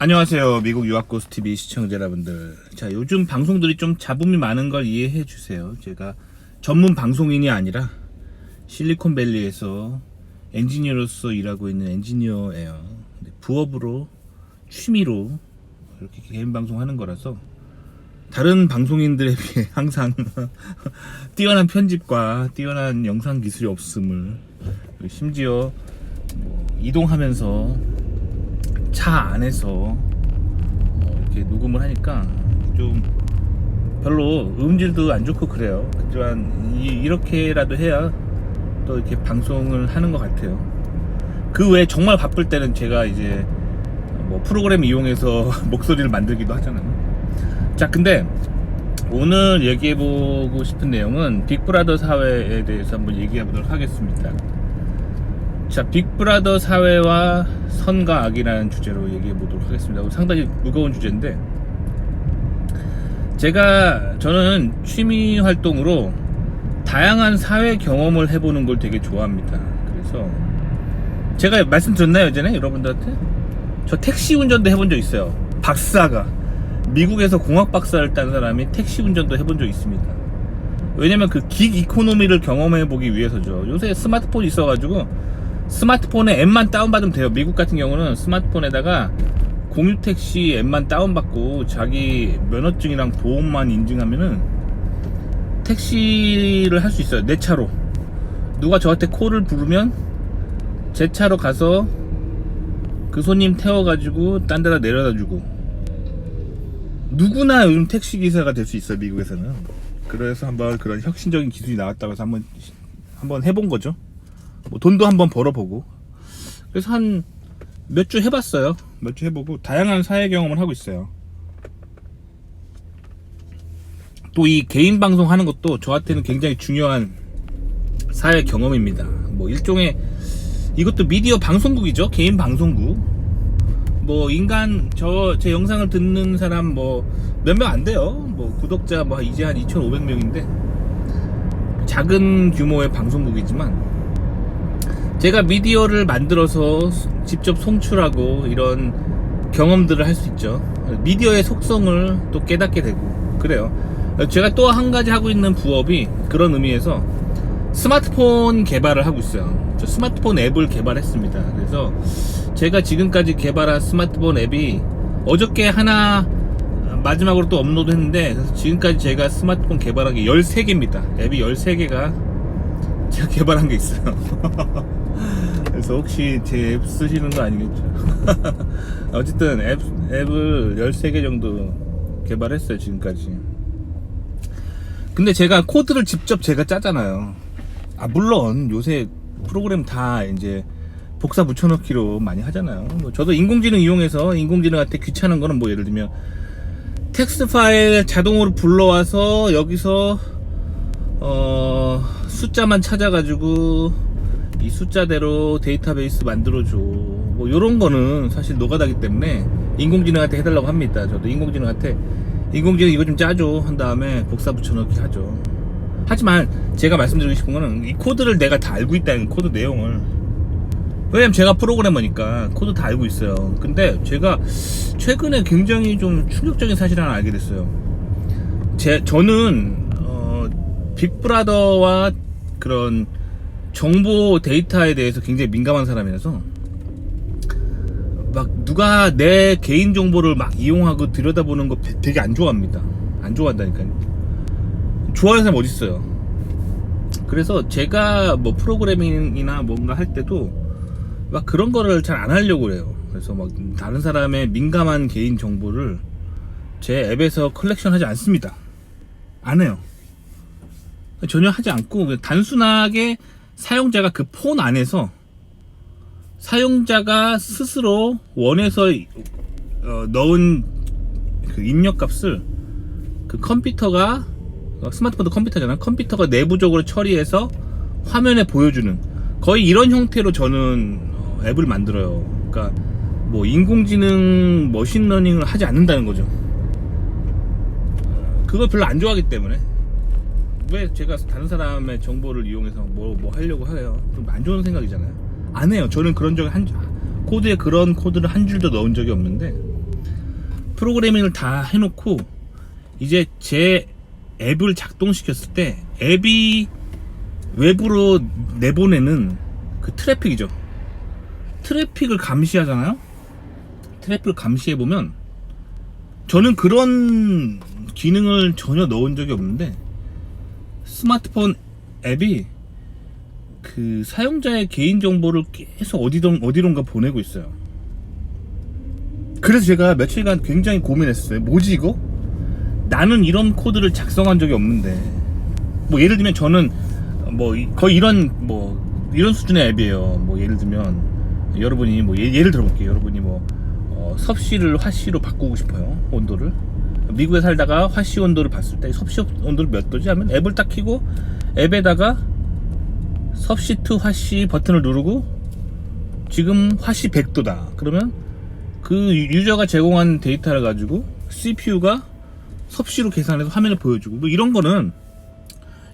안녕하세요. 미국 유학고스TV 시청자 여러분들. 자, 요즘 방송들이 좀 잡음이 많은 걸 이해해 주세요. 제가 전문 방송인이 아니라 실리콘밸리에서 엔지니어로서 일하고 있는 엔지니어예요. 부업으로, 취미로 이렇게 개인 방송하는 거라서 다른 방송인들에 비해 항상 뛰어난 편집과 뛰어난 영상 기술이 없음을, 심지어 이동하면서 차 안에서 이렇게 녹음을 하니까 좀 별로 음질도 안 좋고 그래요. 하지만 이렇게라도 해야 또 이렇게 방송을 하는 것 같아요. 그 외에 정말 바쁠 때는 제가 이제 프로그램 이용해서 목소리를 만들기도 하잖아요. 자, 근데 오늘 얘기해보고 싶은 내용은 빅브라더 사회에 대해서 한번 얘기해보도록 하겠습니다. 자, 빅브라더 사회와 선과 악이라는 주제로 얘기해 보도록 하겠습니다. 상당히 무거운 주제인데, 저는 취미 활동으로 다양한 사회 경험을 해보는 걸 되게 좋아합니다. 그래서 제가 말씀드렸나요, 예전에 여러분들한테? 저 택시 운전도 해본 적 있어요. 박사가 미국에서 공학 박사를 딴 사람이 택시 운전도 해본 적 있습니다. 왜냐면 그 긱 이코노미를 경험해 보기 위해서죠. 요새 스마트폰이 있어가지고 스마트폰에 앱만 다운받으면 돼요. 미국 같은 경우는 스마트폰에다가 공유택시 앱만 다운받고 자기 면허증이랑 보험만 인증하면은 택시를 할 수 있어요. 내 차로. 누가 저한테 콜을 부르면 제 차로 가서 그 손님 태워가지고 딴 데다 내려다 주고. 누구나 요즘 택시기사가 될 수 있어요, 미국에서는. 그래서 한번 그런 혁신적인 기술이 나왔다고 해서 한번 해본 거죠. 돈도 한번 벌어보고. 그래서 한 몇 주 해봤어요. 몇 주 해보고 다양한 사회 경험을 하고 있어요. 또 이 개인 방송 하는 것도 저한테는 굉장히 중요한 사회 경험입니다. 일종의 이것도 미디어 방송국이죠. 개인 방송국. 제 영상을 듣는 사람 몇 명 안 돼요. 구독자 이제 한 2,500명인데 작은 규모의 방송국이지만 제가 미디어를 만들어서 직접 송출하고 이런 경험들을 할 수 있죠. 미디어의 속성을 또 깨닫게 되고 그래요. 제가 또 한 가지 하고 있는 부업이 그런 의미에서 스마트폰 개발을 하고 있어요. 저 스마트폰 앱을 개발했습니다. 그래서 제가 지금까지 개발한 스마트폰 앱이 어저께 하나 마지막으로 또 업로드 했는데, 그래서 지금까지 제가 스마트폰 개발한 게 13개입니다. 앱이 13개가 제가 개발한 게 있어요. 그래서 혹시 제 앱 쓰시는 거 아니겠죠? 어쨌든 앱을 13개 정도 개발했어요, 지금까지. 근데 제가 코드를 직접 제가 짜잖아요. 물론 요새 프로그램 다 이제 복사 붙여넣기로 많이 하잖아요. 저도 인공지능 이용해서 인공지능한테 귀찮은 거는 예를 들면 텍스트 파일 자동으로 불러와서 여기서 숫자만 찾아가지고 이 숫자대로 데이터베이스 만들어줘, 요런 거는 사실 노가다기 때문에 인공지능한테 해달라고 합니다. 저도 인공지능 이거 좀 짜줘 한 다음에 복사 붙여넣기 하죠. 하지만 제가 말씀드리고 싶은 거는 이 코드를 내가 다 알고 있다는 코드 내용을. 왜냐면 제가 프로그래머니까 코드 다 알고 있어요. 근데 제가 최근에 굉장히 좀 충격적인 사실을 하나 알게 됐어요. 저는 빅브라더와 그런 정보 데이터에 대해서 굉장히 민감한 사람이라서 누가 내 개인 정보를 이용하고 들여다보는 거 되게 안 좋아합니다. 안 좋아한다니까요. 좋아하는 사람 어딨어요. 그래서 제가 프로그래밍이나 뭔가 할 때도 그런 거를 잘 안 하려고 그래요. 그래서 다른 사람의 민감한 개인 정보를 제 앱에서 컬렉션 하지 않습니다. 안 해요. 전혀 하지 않고 단순하게 사용자가 그 폰 안에서 사용자가 스스로 원해서 넣은 그 입력값을 그 컴퓨터가, 스마트폰도 컴퓨터잖아, 컴퓨터가 내부적으로 처리해서 화면에 보여주는, 거의 이런 형태로 저는 앱을 만들어요. 그러니까 인공지능 머신러닝을 하지 않는다는 거죠. 그걸 별로 안 좋아하기 때문에. 왜 제가 다른 사람의 정보를 이용해서 뭐 하려고 해요? 좀 안 좋은 생각이잖아요. 안 해요. 저는 그런 적이 코드에 그런 코드를 한 줄도 넣은 적이 없는데, 프로그래밍을 다 해놓고 이제 제 앱을 작동시켰을 때 앱이 외부로 내보내는 그 트래픽이죠. 트래픽을 감시하잖아요. 트래픽을 감시해보면 저는 그런 기능을 전혀 넣은 적이 없는데 스마트폰 앱이 그 사용자의 개인정보를 계속 어디론가 보내고 있어요. 그래서 제가 며칠간 굉장히 고민했어요. 뭐지 이거? 나는 이런 코드를 작성한 적이 없는데, 뭐 예를 들면 저는 뭐 거의 이런 수준의 앱이에요. 뭐 예를 들면 여러분이 뭐 예를 들어볼게요. 여러분이 뭐 섭씨를 화씨로 바꾸고 싶어요. 온도를. 미국에 살다가 화씨 온도를 봤을 때 섭씨 온도를 몇 도지 하면 앱을 딱 켜고 앱에다가 섭씨 to 화씨 버튼을 누르고 지금 화씨 100도다. 그러면 그 유저가 제공한 데이터를 가지고 CPU가 섭씨로 계산해서 화면을 보여주고, 뭐 이런 거는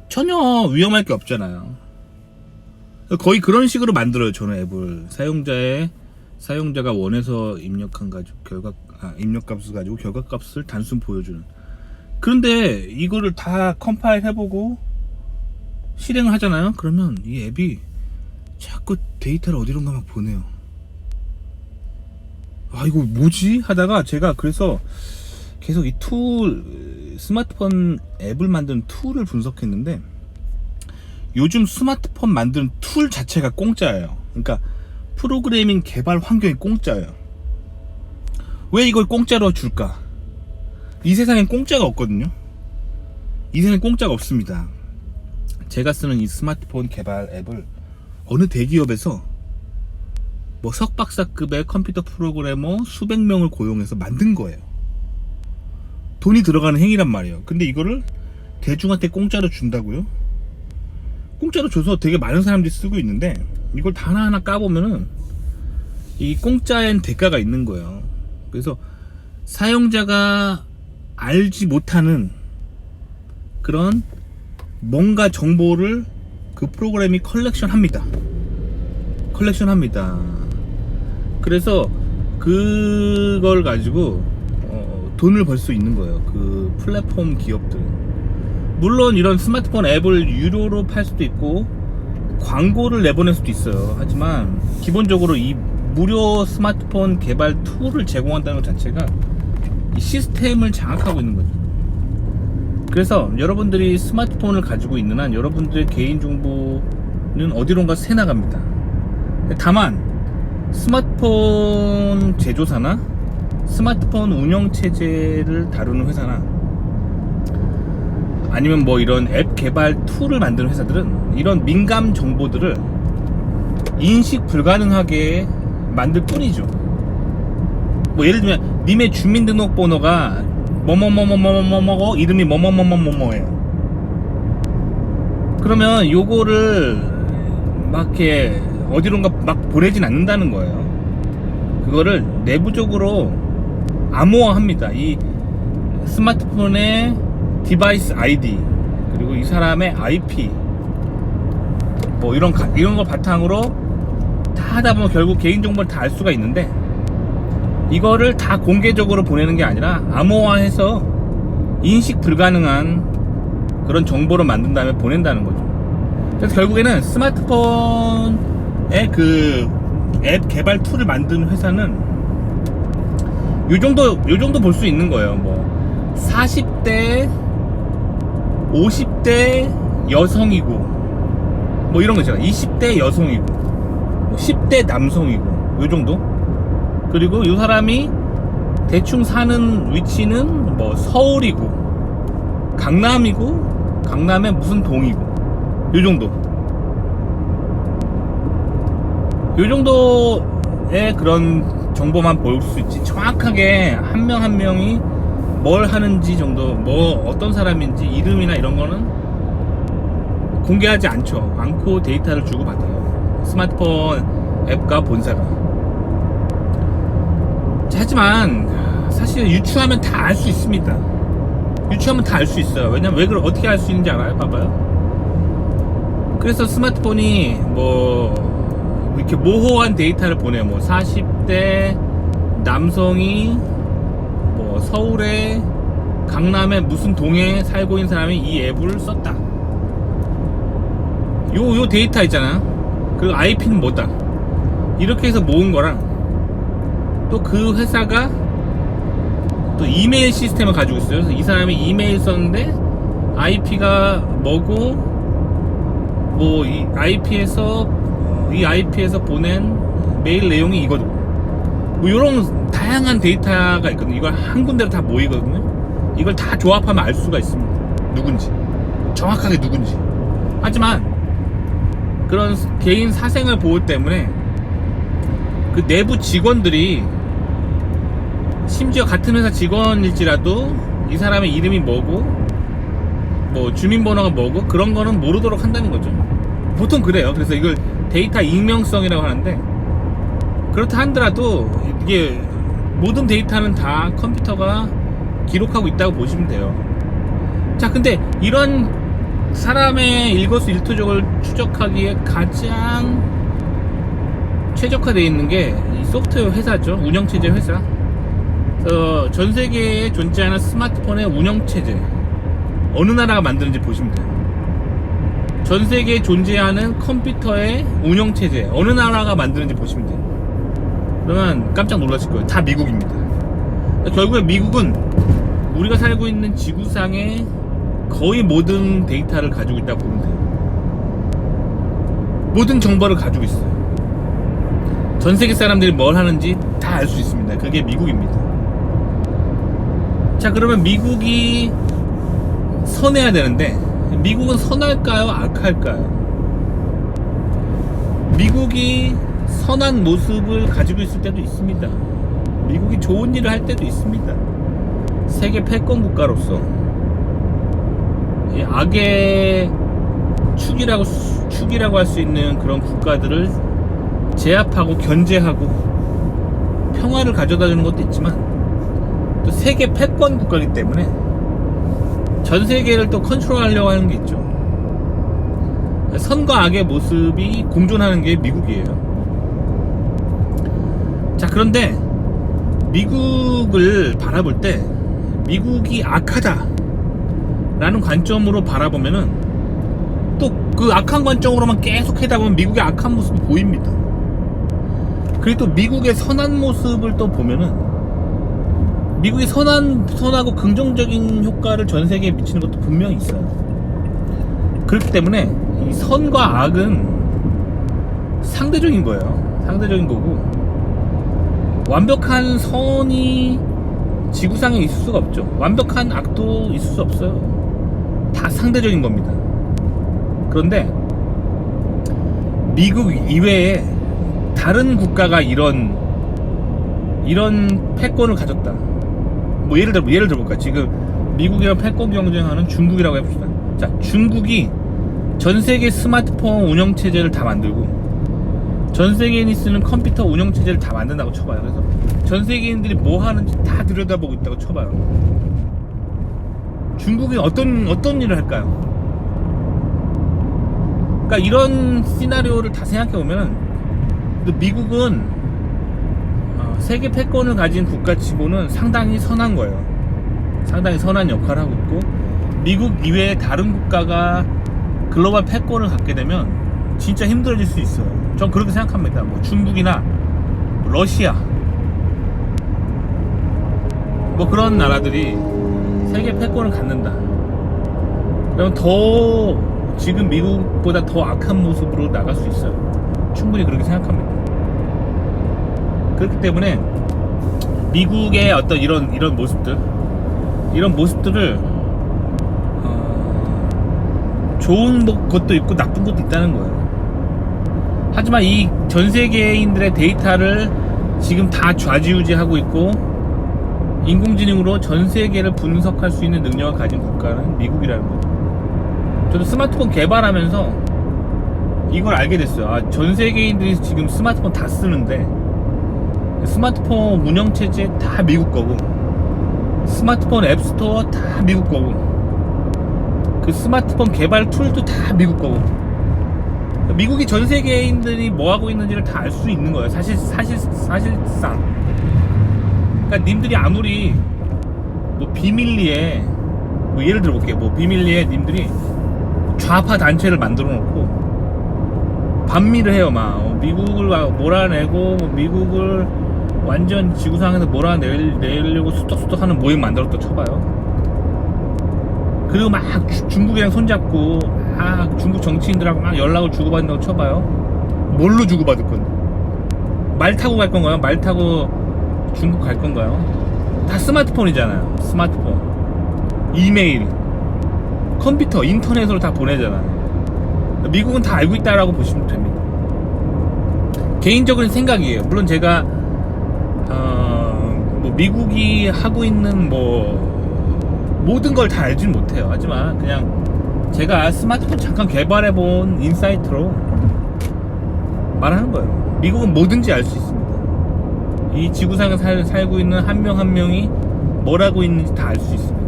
전혀 위험할 게 없잖아요. 거의 그런 식으로 만들어요. 저는 앱을 사용자가 원해서 입력한 가지고 입력값을 가지고 결과값을 단순 보여주는. 그런데 이거를 다 컴파일 해보고 실행을 하잖아요. 그러면 이 앱이 자꾸 데이터를 어디론가 막 보내요. 아 이거 뭐지? 하다가 제가 그래서 계속 이 스마트폰 앱을 만드는 툴을 분석했는데, 요즘 스마트폰 만드는 툴 자체가 공짜예요. 그러니까 프로그래밍 개발 환경이 공짜예요. 왜 이걸 공짜로 줄까? 이 세상엔 공짜가 없거든요. 이 세상엔 공짜가 없습니다. 제가 쓰는 이 스마트폰 개발 앱을 어느 대기업에서 뭐 석박사급의 컴퓨터 프로그래머 수백 명을 고용해서 만든 거예요. 돈이 들어가는 행위란 말이에요. 근데 이거를 대중한테 공짜로 준다고요? 공짜로 줘서 되게 많은 사람들이 쓰고 있는데, 이걸 다 하나하나 까보면은 이 공짜엔 대가가 있는 거예요. 그래서 사용자가 알지 못하는 그런 뭔가 정보를 그 프로그램이 컬렉션 합니다. 그래서 그걸 가지고 돈을 벌 수 있는 거예요. 그 플랫폼 기업들. 물론 이런 스마트폰 앱을 유료로 팔 수도 있고 광고를 내보낼 수도 있어요. 하지만 기본적으로 이 무료 스마트폰 개발 툴을 제공한다는 것 자체가 이 시스템을 장악하고 있는 거죠. 그래서 여러분들이 스마트폰을 가지고 있는 한 여러분들의 개인정보는 어디론가 새나갑니다. 다만 스마트폰 제조사나 스마트폰 운영체제를 다루는 회사나 아니면 뭐 이런 앱 개발 툴을 만드는 회사들은 이런 민감 정보들을 인식 불가능하게 만들 뿐이죠. 뭐 예를 들면 님의 주민등록번호가 뭐뭐뭐뭐뭐뭐뭐 이름이 뭐뭐뭐뭐뭐예요. 그러면 요거를 막 이렇게 어디론가 막 보내진 않는다는 거예요. 그거를 내부적으로 암호화합니다. 이 스마트폰의 디바이스 아이디 그리고 이 사람의 IP 뭐 이런 걸 바탕으로 다 하다 보면 결국 개인정보를 다 알 수가 있는데, 이거를 다 공개적으로 보내는 게 아니라 암호화해서 인식 불가능한 그런 정보로 만든 다음에 보낸다는 거죠. 그래서 결국에는 스마트폰의 그 앱 개발 툴을 만드는 회사는 요 정도 볼 수 있는 거예요. 뭐 40대 50대 여성이고 뭐 이런 거 있잖아. 20대 여성이고 뭐 10대 남성이고 요 정도. 그리고 이 사람이 대충 사는 위치는 뭐 서울이고 강남이고 강남의 무슨 동이고 요 정도의 그런 정보만 볼 수 있지, 정확하게 한 명 한 명이 뭘 하는지 정도, 뭐 어떤 사람인지 이름이나 이런 거는 공개하지 않고 데이터를 주고받아요. 스마트폰 앱과 본사가. 하지만 사실 유추하면 다 알 수 있습니다. 유추하면 다 알 수 있어요. 왜냐면 어떻게 알 수 있는지 알아요? 봐봐요. 그래서 스마트폰이 뭐 이렇게 모호한 데이터를 보내요. 뭐 40대 남성이 뭐 서울에 강남의 무슨 동에 살고 있는 사람이 이 앱을 썼다. 요 데이터 있잖아. 그리고 IP는 뭐다. 이렇게 해서 모은 거랑 또 그 회사가 또 이메일 시스템을 가지고 있어요. 그래서 이 사람이 이메일 썼는데 IP가 뭐고 뭐 이 IP에서 보낸 메일 내용이 이거고 뭐 이런 다양한 데이터가 있거든요. 이걸 한 군데로 다 모이거든요. 이걸 다 조합하면 알 수가 있습니다. 누군지 정확하게 누군지. 하지만 그런 개인 사생활 보호 때문에 그 내부 직원들이 심지어 같은 회사 직원일지라도 이 사람의 이름이 뭐고 뭐 주민번호가 뭐고 그런 거는 모르도록 한다는 거죠. 보통 그래요. 그래서 이걸 데이터 익명성이라고 하는데 그렇다 하더라도 이게 모든 데이터는 다 컴퓨터가 기록하고 있다고 보시면 돼요. 자, 근데 이런 사람의 일거수일투족을 추적하기에 가장 최적화되어 있는 게 이 소프트웨어 회사죠. 운영체제 회사. 전 세계에 존재하는 스마트폰의 운영체제 어느 나라가 만드는지 보시면 돼요. 전 세계에 존재하는 컴퓨터의 운영체제 어느 나라가 만드는지 보시면 돼요. 그러면 깜짝 놀라실 거예요. 다 미국입니다. 결국에 미국은 우리가 살고 있는 지구상의 거의 모든 데이터를 가지고 있다고 보면 돼요. 모든 정보를 가지고 있어요. 전 세계 사람들이 뭘 하는지 다 알 수 있습니다. 그게 미국입니다. 자, 그러면 미국이 선해야 되는데 미국은 선할까요? 악할까요? 미국이 선한 모습을 가지고 있을 때도 있습니다. 미국이 좋은 일을 할 때도 있습니다. 세계 패권 국가로서 악의 축이라고 할 수 있는 그런 국가들을 제압하고 견제하고 평화를 가져다주는 것도 있지만 또 세계 패권 국가이기 때문에 전 세계를 또 컨트롤하려고 하는 게 있죠. 선과 악의 모습이 공존하는 게 미국이에요. 자, 그런데 미국을 바라볼 때 미국이 악하다 라는 관점으로 바라보면은 또 그 악한 관점으로만 계속 하다 보면 미국의 악한 모습이 보입니다. 그리고 또 미국의 선한 모습을 또 보면은 미국이 선하고 긍정적인 효과를 전 세계에 미치는 것도 분명히 있어요. 그렇기 때문에 이 선과 악은 상대적인 거예요. 상대적인 거고 완벽한 선이 지구상에 있을 수가 없죠. 완벽한 악도 있을 수 없어요. 다 상대적인 겁니다. 그런데 미국 이외에 다른 국가가 이런 패권을 가졌다. 뭐 예를 들어볼까? 지금 미국이랑 패권 경쟁하는 중국이라고 해봅시다. 자, 중국이 전 세계 스마트폰 운영 체제를 다 만들고 전 세계인이 쓰는 컴퓨터 운영 체제를 다 만든다고 쳐봐요. 그래서 전 세계인들이 뭐 하는지 다 들여다보고 있다고 쳐봐요. 중국이 어떤 일을 할까요? 그러니까 이런 시나리오를 다 생각해보면 미국은 세계 패권을 가진 국가치고는 상당히 선한 거예요. 상당히 선한 역할을 하고 있고 미국 이외의 다른 국가가 글로벌 패권을 갖게 되면 진짜 힘들어질 수 있어요. 전 그렇게 생각합니다. 뭐 중국이나 러시아 뭐 그런 나라들이 세계 패권을 갖는다. 그럼 더 지금 미국보다 더 악한 모습으로 나갈 수 있어요. 충분히 그렇게 생각합니다. 그렇기 때문에 미국의 어떤 이런 모습들을 좋은 것도 있고 나쁜 것도 있다는 거예요. 하지만 이 전 세계인들의 데이터를 지금 다 좌지우지하고 있고 인공지능으로 전 세계를 분석할 수 있는 능력을 가진 국가는 미국이라는 거죠. 저도 스마트폰 개발하면서 이걸 알게 됐어요. 전 세계인들이 지금 스마트폰 다 쓰는데 스마트폰 운영체제 다 미국 거고 스마트폰 앱스토어 다 미국 거고 그 스마트폰 개발 툴도 다 미국 거고 미국이 전 세계인들이 뭐 하고 있는지를 다 알 수 있는 거예요. 사실상. 그러니까 님들이 아무리 뭐 비밀리에 뭐 예를 들어 볼게요. 뭐 비밀리에 님들이 좌파 단체를 만들어 놓고 반미를 해요. 막 미국을 몰아내고 뭐 미국을 완전 지구상에서 몰아내려고 수덕수덕 하는 모임 만들었다 쳐봐요. 그리고 막 중국이랑 손잡고 막 중국 정치인들하고 막 연락을 주고받는다고 쳐봐요. 뭘로 주고받을 건데? 말 타고 갈 건가요? 말 타고 중국 갈 건가요? 다 스마트폰이잖아요. 스마트폰, 이메일, 컴퓨터, 인터넷으로 다 보내잖아요. 미국은 다 알고 있다라고 보시면 됩니다. 개인적인 생각이에요. 물론 제가 뭐 미국이 하고 있는 뭐 모든 걸 다 알지는 못해요. 하지만 그냥 제가 스마트폰 잠깐 개발해본 인사이트로 말하는 거예요. 미국은 뭐든지 알 수 있습니다. 이 지구상에 살고 있는 한 명 한 명이 뭘 하고 있는지 다 알 수 있습니다.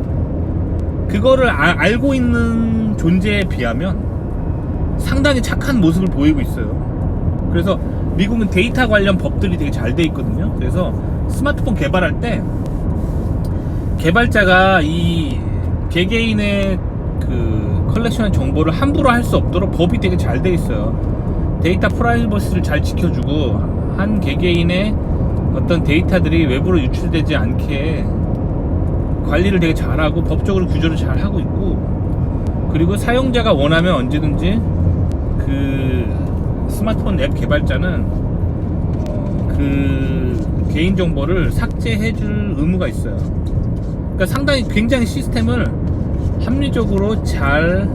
그거를 알고 있는 존재에 비하면 상당히 착한 모습을 보이고 있어요. 그래서 미국은 데이터 관련 법들이 되게 잘 돼 있거든요. 그래서 스마트폰 개발할 때 개발자가 이 개개인의 그 컬렉션의 정보를 함부로 할 수 없도록 법이 되게 잘 돼 있어요. 데이터 프라이버시를 잘 지켜주고 한 개개인의 어떤 데이터들이 외부로 유출되지 않게 관리를 되게 잘하고 법적으로 규제를 잘 하고 있고, 그리고 사용자가 원하면 언제든지 그 스마트폰 앱 개발자는 그 개인정보를 삭제해줄 의무가 있어요. 그러니까 상당히 굉장히 시스템을 합리적으로 잘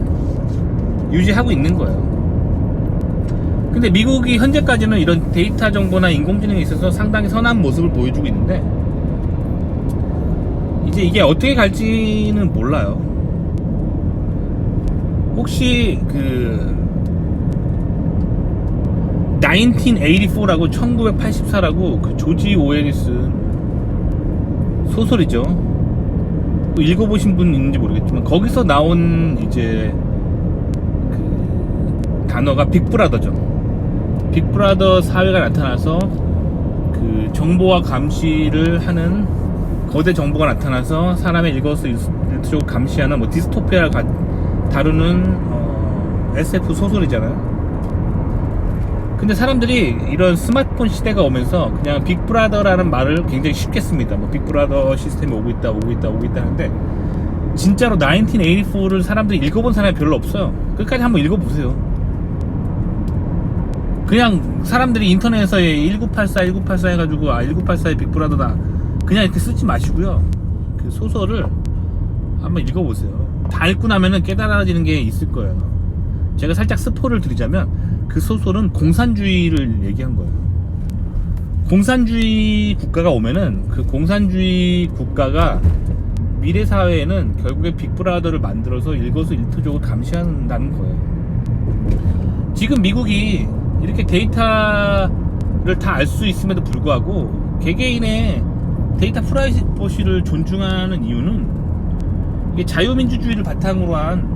유지하고 있는 거예요. 근데 미국이 현재까지는 이런 데이터 정보나 인공지능에 있어서 상당히 선한 모습을 보여주고 있는데, 이제 이게 어떻게 갈지는 몰라요. 혹시 그 1984라고 1984라고 그 조지 오웰이 쓴 소설이죠. 읽어보신 분 있는지 모르겠지만 거기서 나온 이제 그 단어가 빅브라더죠. 빅브라더 사회가 나타나서 그 정보와 감시를 하는 거대 정보가 나타나서 사람의 일거수일투족을 감시하는 뭐 디스토피아를 다루는 SF 소설이잖아요. 근데 사람들이 이런 스마트폰 시대가 오면서 그냥 빅브라더라는 말을 굉장히 쉽게 씁니다. 뭐 빅브라더 시스템이 오고 있다 하는데, 진짜로 1984를 사람들이 읽어본 사람이 별로 없어요. 끝까지 한번 읽어보세요. 그냥 사람들이 인터넷에서 1984 해가지고 1984의 빅브라더다 그냥 이렇게 쓰지 마시고요. 그 소설을 한번 읽어보세요. 다 읽고 나면은 깨달아지는 게 있을 거예요. 제가 살짝 스포를 드리자면 그 소설은 공산주의를 얘기한 거예요. 공산주의 국가가 오면은 그 공산주의 국가가 미래 사회에는 결국에 빅브라더를 만들어서 일거수일투족을 감시한다는 거예요. 지금 미국이 이렇게 데이터를 다 알 수 있음에도 불구하고 개개인의 데이터 프라이버시를 존중하는 이유는 이게 자유민주주의를 바탕으로 한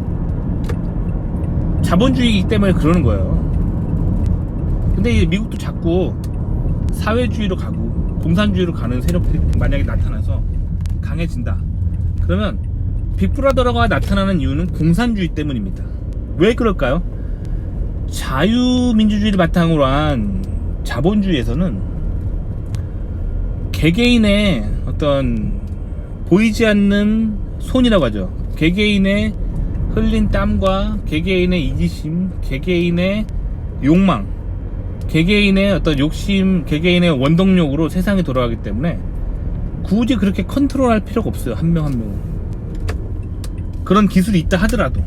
자본주의이기 때문에 그러는 거예요. 근데 미국도 자꾸 사회주의로 가고 공산주의로 가는 세력들이 만약에 나타나서 강해진다. 그러면 빅브라더가 나타나는 이유는 공산주의 때문입니다. 왜 그럴까요? 자유민주주의를 바탕으로 한 자본주의에서는 개개인의 어떤 보이지 않는 손이라고 하죠. 개개인의 흘린 땀과 개개인의 이기심, 개개인의 욕망, 개개인의 어떤 욕심, 개개인의 원동력으로 세상이 돌아가기 때문에 굳이 그렇게 컨트롤할 필요가 없어요. 한 명 한 명은. 그런 기술이 있다 하더라도.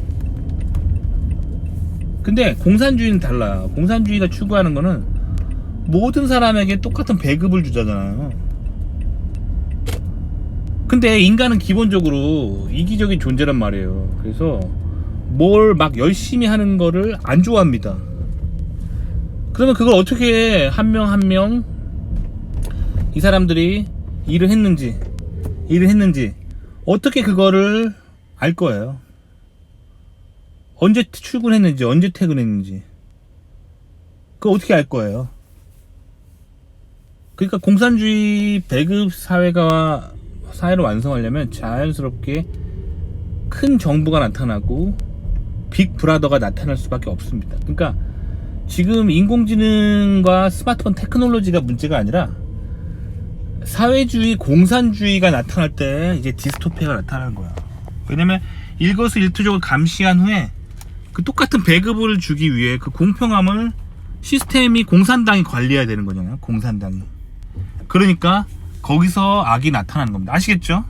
근데 공산주의는 달라요. 공산주의가 추구하는 거는 모든 사람에게 똑같은 배급을 주잖아요. 근데 인간은 기본적으로 이기적인 존재란 말이에요. 그래서 뭘 막 열심히 하는 거를 안 좋아합니다. 그러면 그걸 어떻게 한 명 한 명 이 사람들이 일을 했는지 어떻게 그거를 알 거예요. 언제 출근했는지 언제 퇴근했는지 그거 어떻게 알 거예요. 그러니까 공산주의 배급 사회가 사회를 완성하려면 자연스럽게 큰 정부가 나타나고 빅 브라더가 나타날 수밖에 없습니다. 그러니까 지금 인공지능과 스마트폰 테크놀로지가 문제가 아니라 사회주의, 공산주의가 나타날 때 이제 디스토피아가 나타나는 거야. 왜냐면 일거수일투족을 감시한 후에 그 똑같은 배급을 주기 위해 그 공평함을 시스템이 공산당이 관리해야 되는 거잖아요. 공산당이. 그러니까 거기서 악이 나타나는 겁니다. 아시겠죠?